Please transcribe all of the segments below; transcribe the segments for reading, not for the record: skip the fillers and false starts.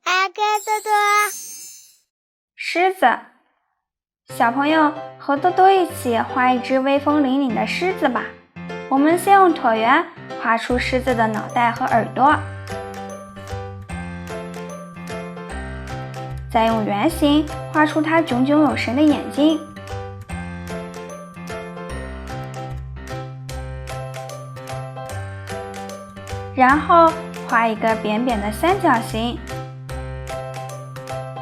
阿哥多多，狮子。小朋友和多多一起画一只威风凛凛的狮子吧。我们先用椭圆画出狮子的脑袋和耳朵，再用圆形画出它炯炯有神的眼睛。然后画一个扁扁的三角形，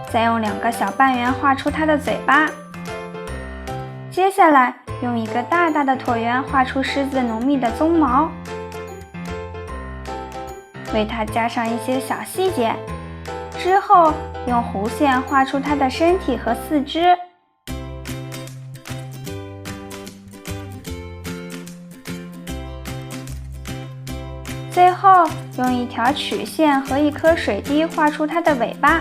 再用2个小半圆画出它的嘴巴。接下来用一个大大的椭圆画出狮子浓密的鬃毛，为它加上一些小细节。之后用弧线画出它的身体和四肢。最后用一条曲线和一颗水滴画出它的尾巴。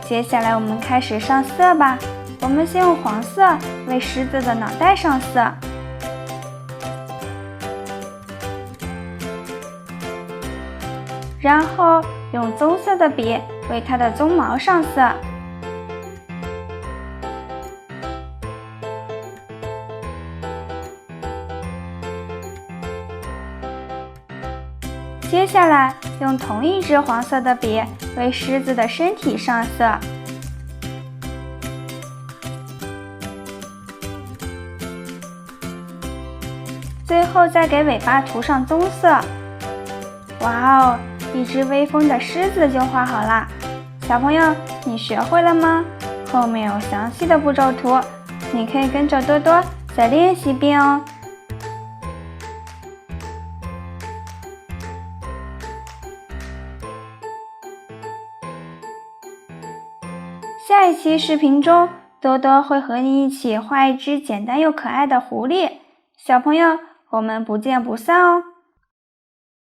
接下来我们开始上色吧。我们先用黄色为狮子的脑袋上色，然后用棕色的笔为它的鬃毛上色。接下来用同一支黄色的笔为狮子的身体上色。最后再给尾巴涂上棕色。哇哦，一只威风的狮子就画好了。小朋友，你学会了吗？后面有详细的步骤图，你可以跟着多多再练习一遍哦。下一期视频中，多多会和你一起画一只简单又可爱的狐狸。小朋友，我们不见不散哦！